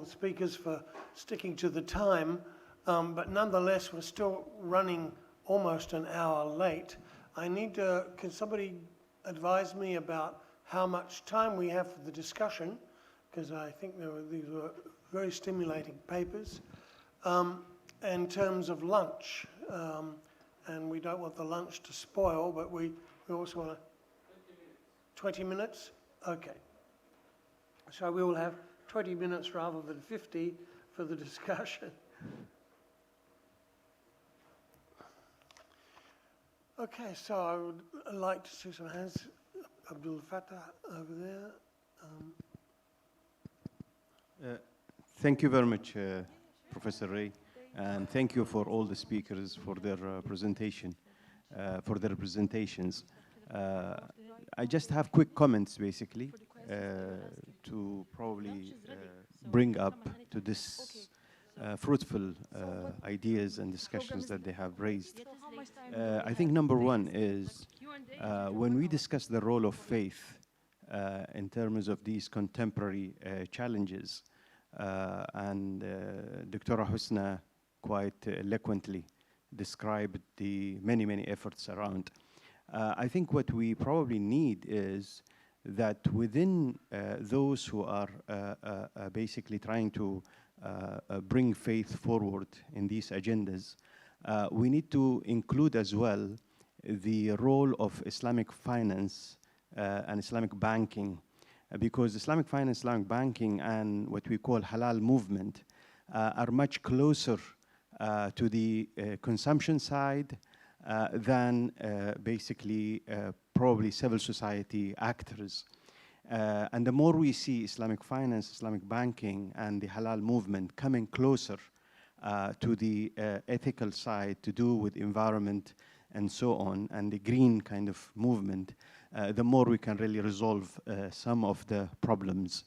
all the speakers for sticking to the time, but nonetheless, we're still running almost an hour late. I need to, can somebody advise me about how much time we have for the discussion? Because I think these were very stimulating papers. In terms of lunch, and we don't want the lunch to spoil, but we also want to... 20 minutes? Okay. So we will have 20 minutes rather than 50 for the discussion. Okay, so I would like to see some hands. Abdul Fattah over there. Thank you very much, Professor Ray, and thank you for all the speakers for their presentations. I just have quick comments, basically, to probably bring up to this fruitful ideas and discussions that they have raised. I think number one is when we discuss the role of faith in terms of these contemporary challenges, and Dr. Husna quite eloquently described the many efforts around. I think what we probably need is that within those who are basically trying to bring faith forward in these agendas, we need to include as well the role of Islamic finance and Islamic banking, because Islamic finance, Islamic banking, and what we call halal movement are much closer to the consumption side than basically probably civil society actors. And the more we see Islamic finance, Islamic banking, and the halal movement coming closer to the ethical side to do with environment and so on, and the green kind of movement, the more we can really resolve some of the problems.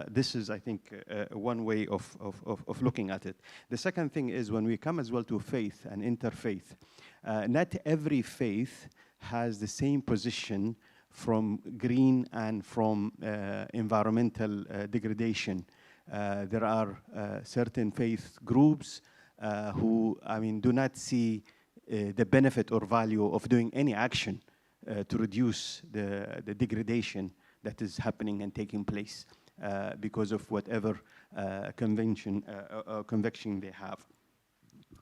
This is, I think, one way of looking at it. The second thing is when we come as well to faith and interfaith, not every faith has the same position from green and from environmental degradation. There are certain faith groups who, I mean, do not see the benefit or value of doing any action to reduce the degradation that is happening and taking place because of whatever conviction they have.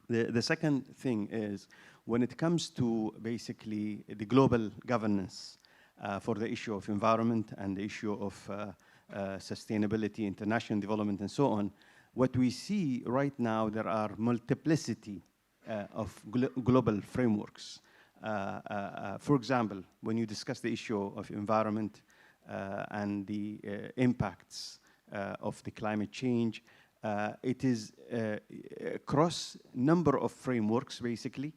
The second thing is when it comes to basically the global governance for the issue of environment and the issue of sustainability, international development, and so on, what we see right now, there are multiplicity of global frameworks. For example, when you discuss the issue of environment and the impacts of the climate change, it is across number of frameworks, basically.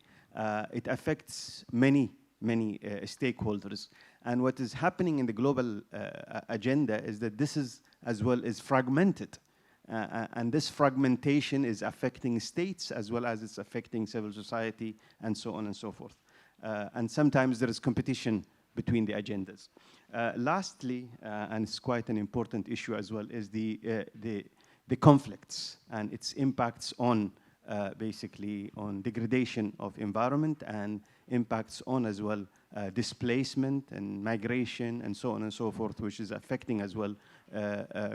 It affects many stakeholders. And what is happening in the global agenda is that this is as well is fragmented. And this fragmentation is affecting states as well as it's affecting civil society and so on and so forth. And sometimes there is competition between the agendas. Lastly, and it's quite an important issue as well, is the conflicts and its impacts on basically on degradation of environment and impacts on as well displacement and migration and so on and so forth, which is affecting as well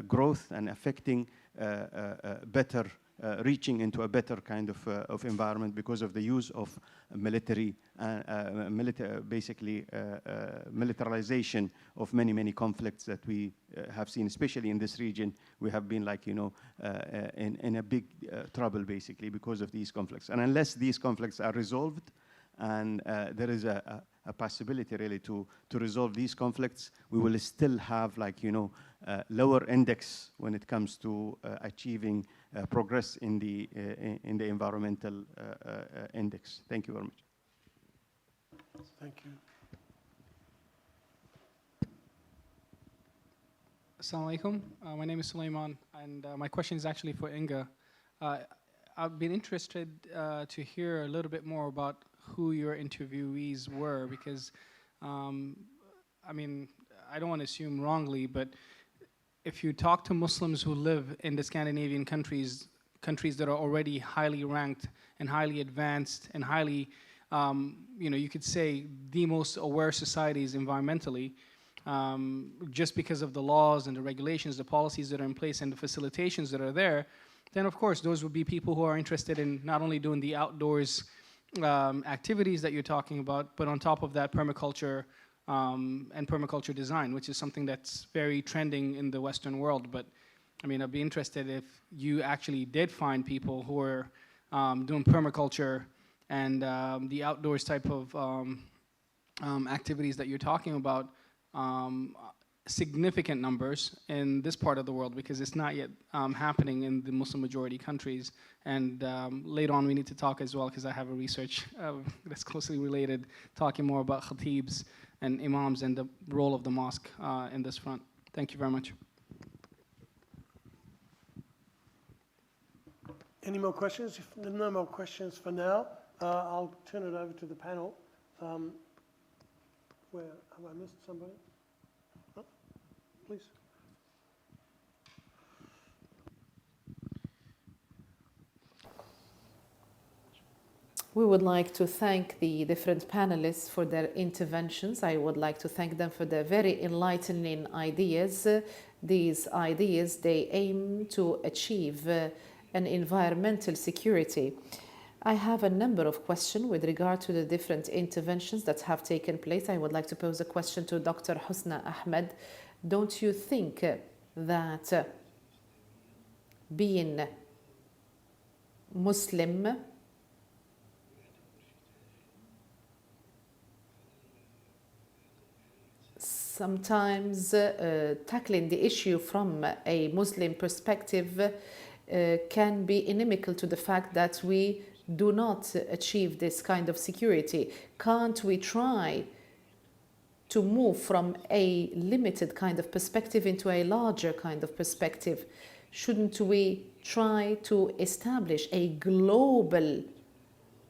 growth and affecting better, reaching into a better kind of environment because of the use of military, basically militarization of many conflicts that we have seen, especially in this region. We have been like, you know, in a big trouble basically because of these conflicts. And unless these conflicts are resolved, and there is a possibility really to resolve these conflicts, we will still have like, you know, lower index when it comes to achieving progress in the environmental index. Thank you very much. Thank you. Assalamu alaikum. My name is Sulaiman, and my question is actually for Inga. I've been interested to hear a little bit more about who your interviewees were, because I mean, I don't want to assume wrongly, but if you talk to Muslims who live in the Scandinavian countries, countries that are already highly ranked and highly advanced and highly, you could say the most aware societies environmentally, just because of the laws and the regulations, the policies that are in place and the facilitations that are there, then of course those would be people who are interested in not only doing the outdoors activities that you're talking about, but on top of that permaculture and permaculture design, which is something that's very trending in the Western world. But I mean, I'd be interested if you actually did find people who are doing permaculture and the outdoors type of activities that you're talking about, significant numbers in this part of the world, because it's not yet happening in the Muslim majority countries. And later on we need to talk as well, because I have a research that's closely related, talking more about khatibs and imams and the role of the mosque in this front. Thank you very much. Any more questions? If there are no more questions for now, I'll turn it over to the panel. Where have I missed somebody? Oh, please. We would like to thank the different panelists for their interventions. I would like to thank them for their very enlightening ideas. These ideas, they aim to achieve an environmental security. I have a number of questions with regard to the different interventions that have taken place. I would like to pose a question to Dr. Husna Ahmed. Don't you think that being Muslim sometimes tackling the issue from a Muslim perspective can be inimical to the fact that we do not achieve this kind of security? Can't we try to move from a limited kind of perspective into a larger kind of perspective? Shouldn't we try to establish a global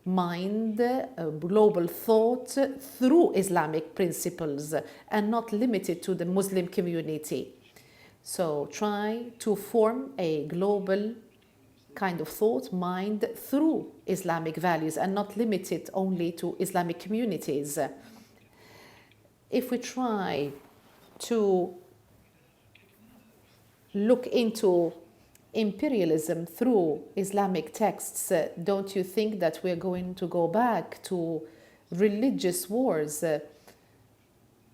mind, a global thought through Islamic principles and not limited to the Muslim community? So try to form a global kind of thought, mind through Islamic values and not limited only to Islamic communities. If we try to look into imperialism through Islamic texts, don't you think that we're going to go back to religious wars?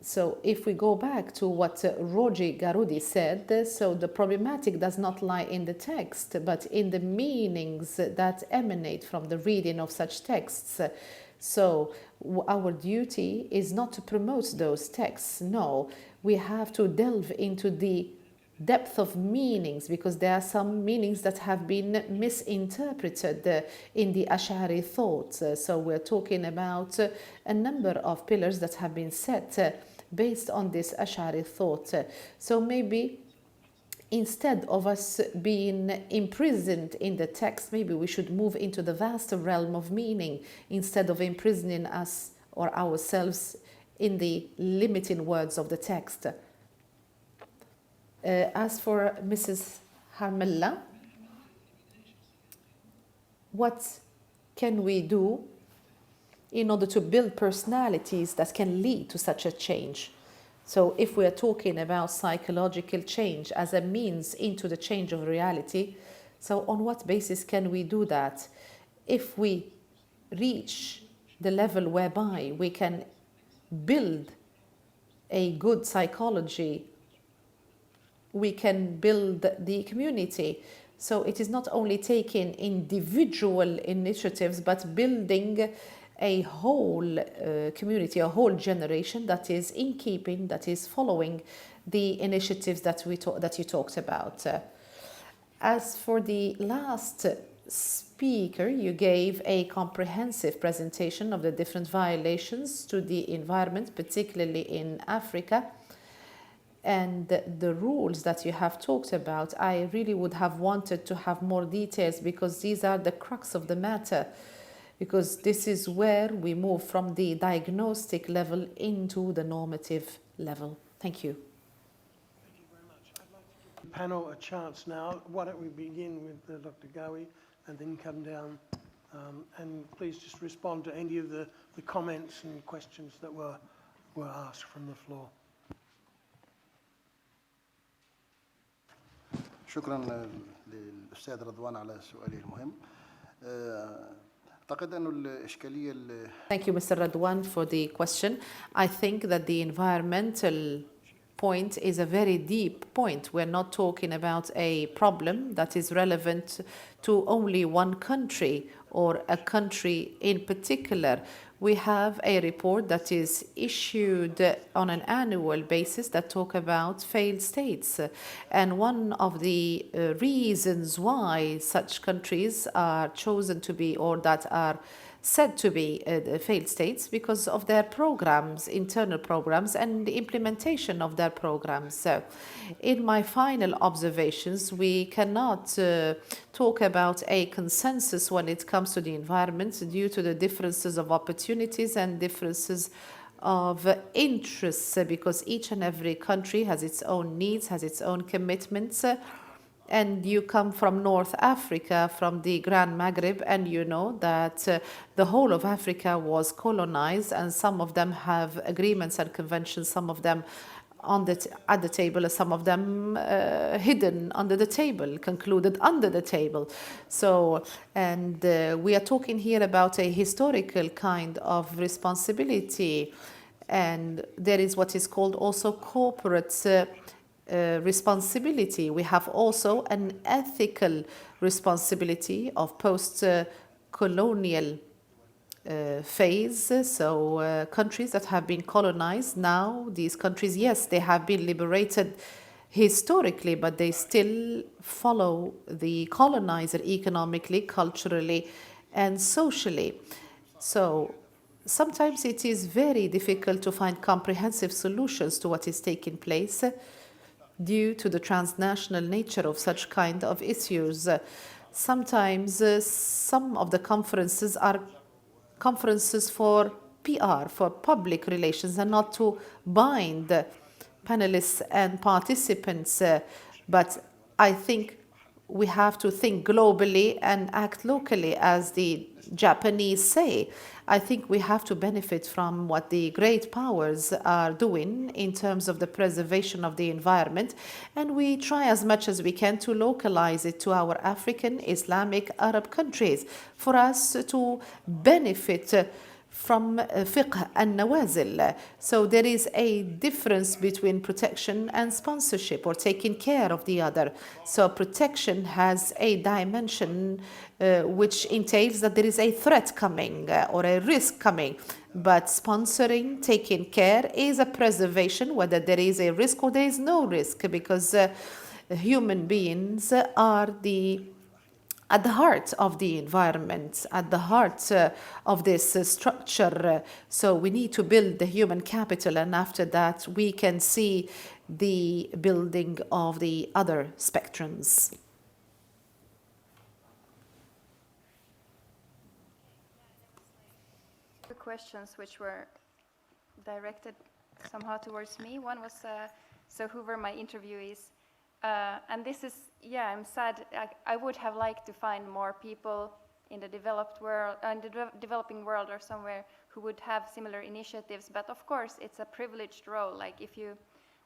So if we go back to what Rajai Garudi said, so the problematic does not lie in the text, but in the meanings that emanate from the reading of such texts. So our duty is not to promote those texts. No, we have to delve into the depth of meanings, because there are some meanings that have been misinterpreted in the Ash'ari thought. So we're talking about a number of pillars that have been set based on this Ash'ari thought. So maybe instead of us being imprisoned in the text, maybe we should move into the vaster realm of meaning instead of imprisoning us or ourselves in the limiting words of the text. As for Mrs. Harmella, what can we do in order to build personalities that can lead to such a change? So if we are talking about psychological change as a means into the change of reality, so on what basis can we do that? If we reach the level whereby we can build a good psychology, we can build the community. So it is not only taking individual initiatives, but building a whole community, a whole generation that is in keeping, that is following the initiatives that you talked about. As for the last speaker, you gave a comprehensive presentation of the different violations to the environment, particularly in Africa. And the rules that you have talked about, I really would have wanted to have more details, because these are the crux of the matter, because this is where we move from the diagnostic level into the normative level. Thank you. Thank you very much. I'd like to give panel a chance now. Why don't we begin with Dr. Gawi and then come down, and please just respond to any of the comments and questions that were asked from the floor. شكرا للأستاذ رضوان على سؤاله المهم. أعتقد أن الإشكالية Thank you, Mr. Radwan, for the question. I think that the environmental point is a very deep point. We're not talking about a problem that is relevant to only one country or a country in particular. We have a report that is issued on an annual basis that talk about failed states. And one of the reasons why such countries are chosen to be, or that are said to be failed states, because of their programs, internal programs, and the implementation of their programs. So in my final observations, we cannot talk about a consensus when it comes to the environment due to the differences of opportunities and differences of interests, because each and every country has its own needs, has its own commitments. And you come from North Africa, from the Grand Maghreb, and you know that the whole of Africa was colonized, and some of them have agreements and conventions, some of them at the table, and some of them hidden under the table, concluded under the table. So, and we are talking here about a historical kind of responsibility, and there is what is called also corporate responsibility. We have also an ethical responsibility of post-colonial phase. So countries that have been colonized now, these countries, yes, they have been liberated historically, but they still follow the colonizer economically, culturally, and socially. So sometimes it is very difficult to find comprehensive solutions to what is taking place due to the transnational nature of such kind of issues. Sometimes some of the conferences are conferences for PR, for public relations, and not to bind panelists and participants. But I think we have to think globally and act locally, as the Japanese say. I think we have to benefit from what the great powers are doing in terms of the preservation of the environment, and we try as much as we can to localize it to our African, Islamic, Arab countries for us to benefit from fiqh and nawazil. So there is a difference between protection and sponsorship, or taking care of the other. So protection has a dimension which entails that there is a threat coming or a risk coming. But sponsoring, taking care, is a preservation, whether there is a risk or there is no risk, because human beings are at the heart of the environment, at the heart of this structure. So we need to build the human capital, and after that we can see the building of the other spectrums. Two questions which were directed somehow towards me. One was, so who were my interviewees? And this is, yeah, I'm sad. I would have liked to find more people in the developed world, in the developing world or somewhere, who would have similar initiatives. But of course, it's a privileged role. Like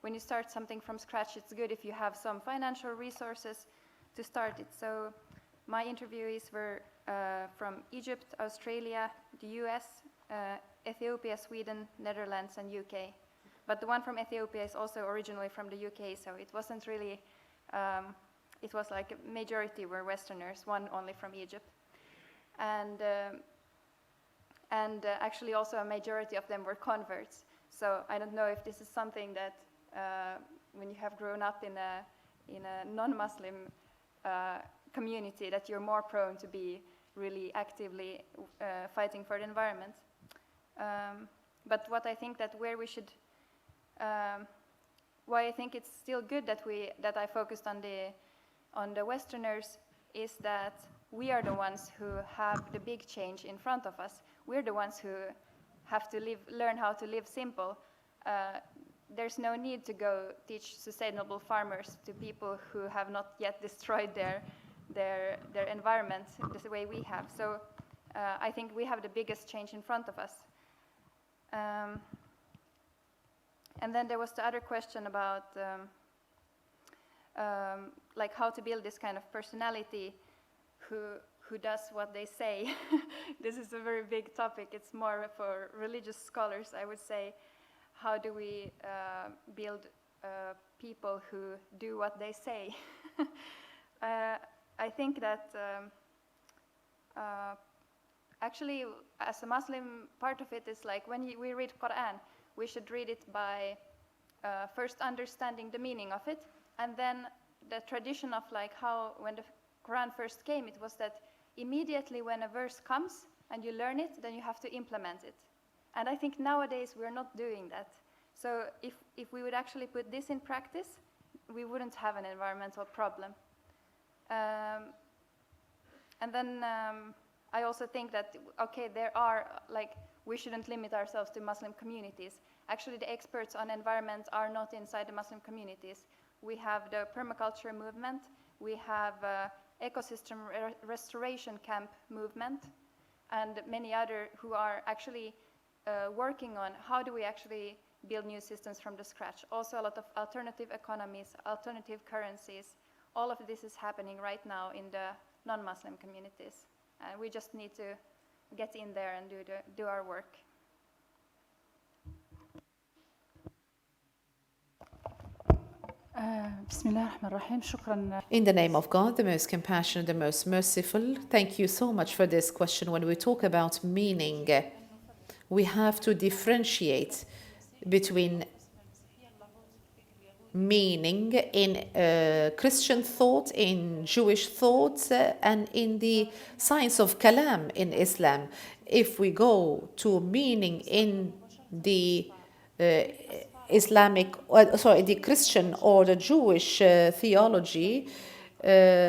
when you start something from scratch, it's good if you have some financial resources to start it. So my interviewees were from Egypt, Australia, the US, Ethiopia, Sweden, Netherlands, and UK. But the one from Ethiopia is also originally from the UK, so it wasn't really, it was like a majority were Westerners, one only from Egypt. And actually also a majority of them were converts. So I don't know if this is something that when you have grown up in a non-Muslim community, that you're more prone to be really actively fighting for the environment. But what I think that where we should, why I think it's still good that I focused on the Westerners is that we are the ones who have the big change in front of us. We're the ones who have to learn how to live simple. there's no need to go teach sustainable farmers to people who have not yet destroyed their environment the way we have. So I think we have the biggest change in front of us. And then there was the other question about like how to build this kind of personality who does what they say. This is a very big topic. It's more for religious scholars, I would say. How do we build people who do what they say? I think that actually, as a Muslim, part of it is like when we read Quran, we should read it by first understanding the meaning of it, and then the tradition of like how when the Quran first came, it was that immediately when a verse comes and you learn it, then you have to implement it. And I think nowadays we're not doing that. So if we would actually put this in practice, we wouldn't have an environmental problem. And then I also think that, okay, there are, like, we shouldn't limit ourselves to Muslim communities. Actually, the experts on environment are not inside the Muslim communities. We have the permaculture movement. We have ecosystem restoration camp movement, and many other who are actually working on how do we actually build new systems from the scratch. Also a lot of alternative economies, alternative currencies. All of this is happening right now in the non-Muslim communities. And we just need to get in there and do our work. In the name of God, the most compassionate, the most merciful, thank you so much for this question. When we talk about meaning, we have to differentiate between meaning in Christian thought, in Jewish thought, and in the science of Kalam in Islam. If we go to meaning in the the Christian or the Jewish theology,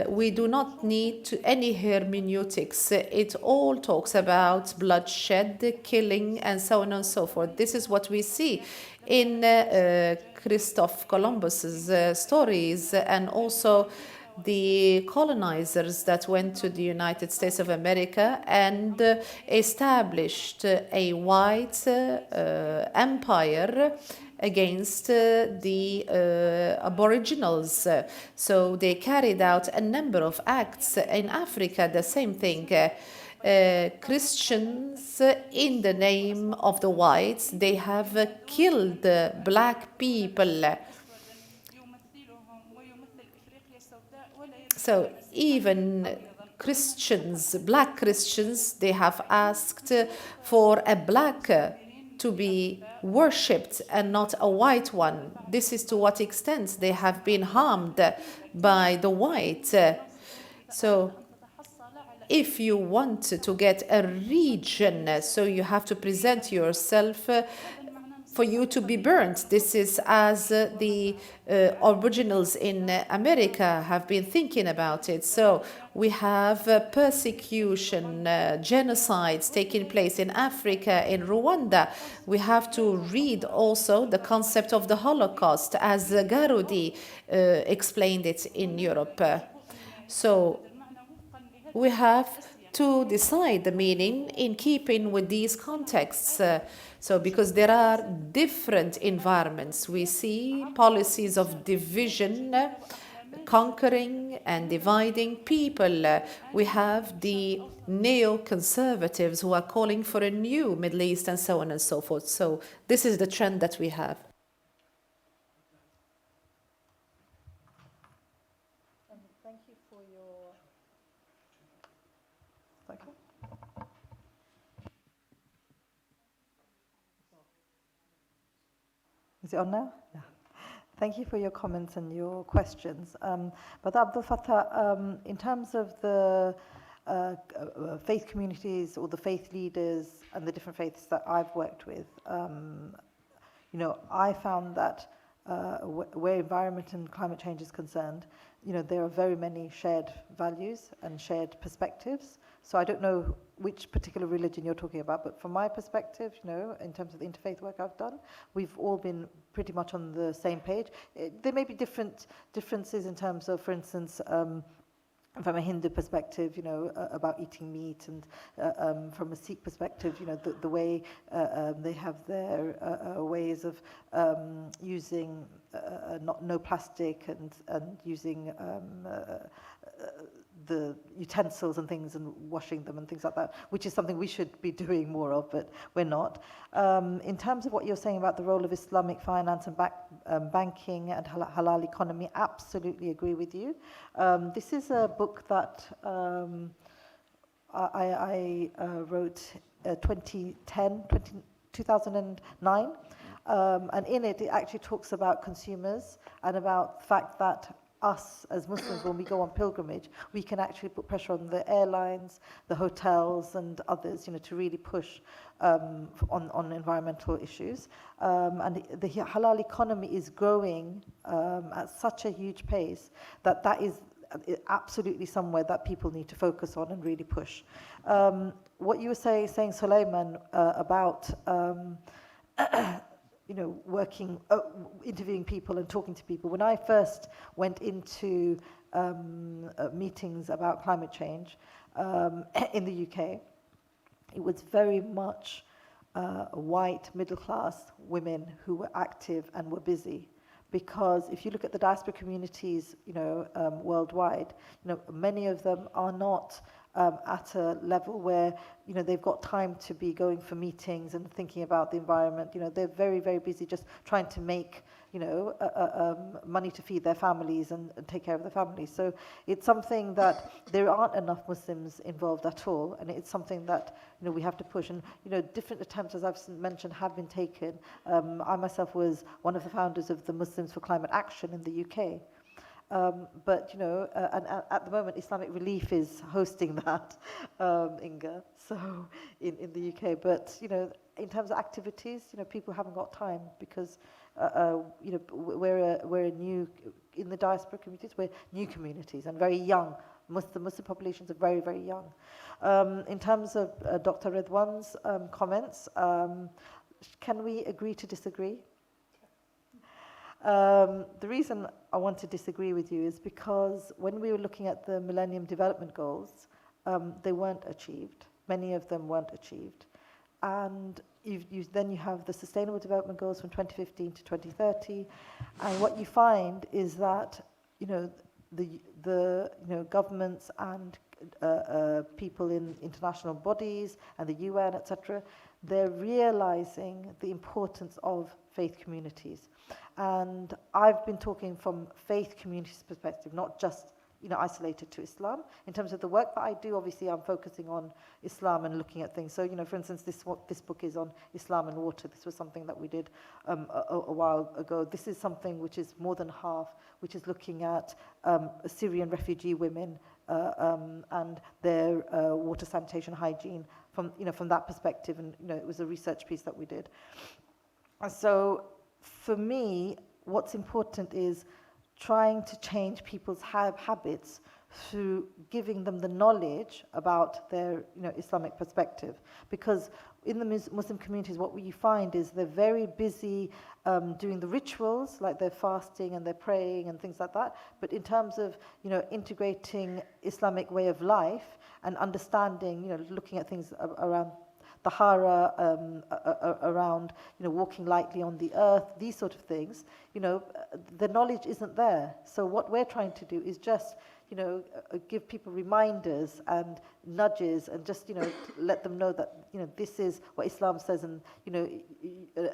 we do not need any hermeneutics. It all talks about bloodshed, killing, and so on and so forth. This is what we see in Christoph Columbus's stories, and also the colonizers that went to the United States of America and established a white empire against the aboriginals. So they carried out a number of acts. In Africa, the same thing. Christians, in the name of the whites, they have killed black people. So even Christians, black Christians, they have asked for a black to be worshipped and not a white one. This is to what extent they have been harmed by the white. So if you want to get a region, so you have to present yourself for you to be burnt. This is as the originals in America have been thinking about it. So we have persecution, genocides taking place in Africa, in Rwanda. We have to read also the concept of the Holocaust as Garudi explained it in Europe. So we have to decide the meaning in keeping with these contexts. So because there are different environments, we see policies of division, conquering and dividing people. We have the neoconservatives who are calling for a new Middle East and so on and so forth. So this is the trend that we have. Thank you for your... Thank you. Is it on now? Yeah. Thank you for your comments and your questions. But Abdul Fattah, in terms of the faith communities or the faith leaders and the different faiths that I've worked with, you know, I found that where environment and climate change is concerned, you know, there are very many shared values and shared perspectives. So I don't know which particular religion you're talking about, but from my perspective, you know, in terms of the interfaith work I've done, we've all been pretty much on the same page. There may be differences in terms of, for instance, from a Hindu perspective, you know, about eating meat, and from a Sikh perspective, you know, the way they have their ways of using no plastic, and using the utensils and things, and washing them and things like that, which is something we should be doing more of, but we're not. In terms of what you're saying about the role of Islamic finance and banking and halal economy, absolutely agree with you. This is a book that I wrote 2009, and in it actually talks about consumers and about the fact that us as Muslims, when we go on pilgrimage, we can actually put pressure on the airlines, the hotels, and others, you know, to really push on environmental issues. And the halal economy is growing at such a huge pace that is absolutely somewhere that people need to focus on and really push. What you were saying, Sulaiman, about you know, working, interviewing people and talking to people. When I first went into meetings about climate change in the UK, it was very much white middle-class women who were active and were busy. Because if you look at the diaspora communities, you know, worldwide, you know, many of them are not at a level where, you know, they've got time to be going for meetings and thinking about the environment. You know, they're very, very busy just trying to make, you know, money to feed their families and take care of their families. So it's something that there aren't enough Muslims involved at all, and it's something that, you know, we have to push. And, you know, different attempts, as I've mentioned, have been taken. I myself was one of the founders of the Muslims for Climate Action in the UK. But, you know, and at the moment, Islamic Relief is hosting that, Inga, so in the UK. But, you know, in terms of activities, you know, people haven't got time because, you know, we're a new, in the diaspora communities, we're new communities and very young. The Muslim populations are very, very young. In terms of Dr. Redwan's comments, can we agree to disagree? The reason I want to disagree with you is because when we were looking at the Millennium Development Goals, they weren't achieved. Many of them weren't achieved. And then you have the Sustainable Development Goals from 2015 to 2030. And what you find is that, you know, the you know, governments and people in international bodies and the UN, etc., they're realizing the importance of faith communities. And I've been talking from faith communities perspective, not just, you know, isolated to Islam. In terms of the work that I do, obviously I'm focusing on Islam and looking at things. So, you know, for instance, this book is on Islam and water. This was something that we did a while ago. This is something which is more than half, which is looking at Syrian refugee women and their water, sanitation, hygiene from, you know, from that perspective. And, you know, it was a research piece that we did. And so for me, what's important is trying to change people's habits through giving them the knowledge about their, you know, Islamic perspective. Because in the Muslim communities, what we find is they're very busy doing the rituals, like they're fasting and they're praying and things like that. But in terms of, you know, integrating Islamic way of life and understanding, you know, looking at things around tahara, around, you know, walking lightly on the earth, these sort of things, you know, the knowledge isn't there. So what we're trying to do is just, you know, give people reminders and nudges and just, you know, let them know that, you know, this is what Islam says, and, you know,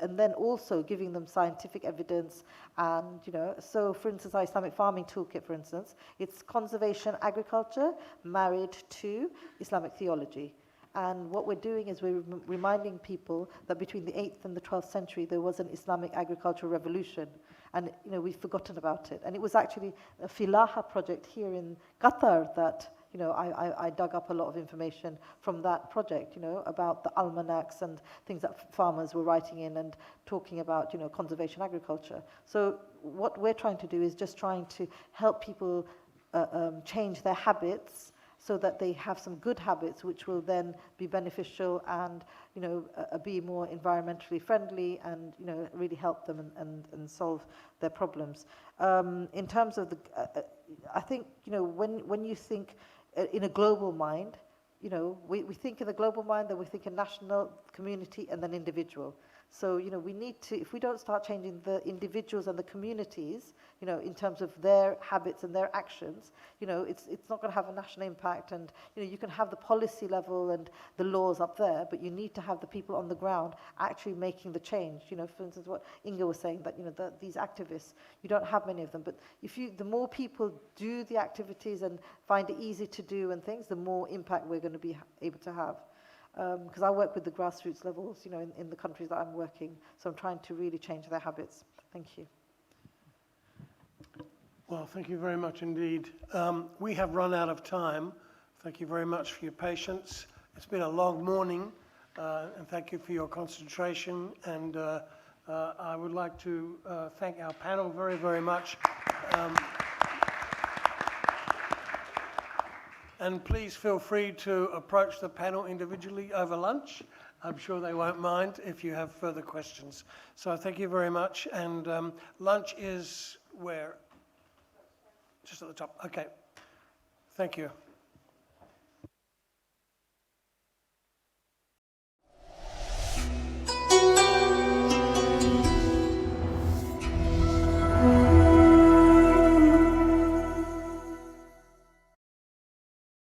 and then also giving them scientific evidence. And, you know, so for instance, our Islamic farming toolkit, for instance, it's conservation agriculture married to Islamic theology. And what we're doing is we're reminding people that between the 8th and the 12th century, there was an Islamic agricultural revolution. And, you know, we've forgotten about it. And it was actually a Filaha project here in Qatar that, you know, I dug up a lot of information from that project, you know, about the almanacs and things that farmers were writing in and talking about, you know, conservation agriculture. So what we're trying to do is just trying to help people change their habits so that they have some good habits which will then be beneficial and, you know, be more environmentally friendly and, you know, really help them and solve their problems. In terms of the, I think, you know, when you think in a global mind, you know, we think in the global mind, then we think in national, community, and then individual. So, you know, we need to, if we don't start changing the individuals and the communities, you know, in terms of their habits and their actions, you know, it's not going to have a national impact. And, you know, you can have the policy level and the laws up there, but you need to have the people on the ground actually making the change. You know, for instance, what Inga was saying, that, you know, these activists, you don't have many of them, but the more people do the activities and find it easy to do and things, the more impact we're going to be able to have. Because I work with the grassroots levels, you know, in the countries that I'm working, so I'm trying to really change their habits. Thank you. Well, thank you very much indeed. We have run out of time. Thank you very much for your patience. It's been a long morning, and thank you for your concentration. And I would like to thank our panel very, very much. And please feel free to approach the panel individually over lunch. I'm sure they won't mind if you have further questions. So thank you very much. And lunch is where? Just at the top. Okay. Thank you.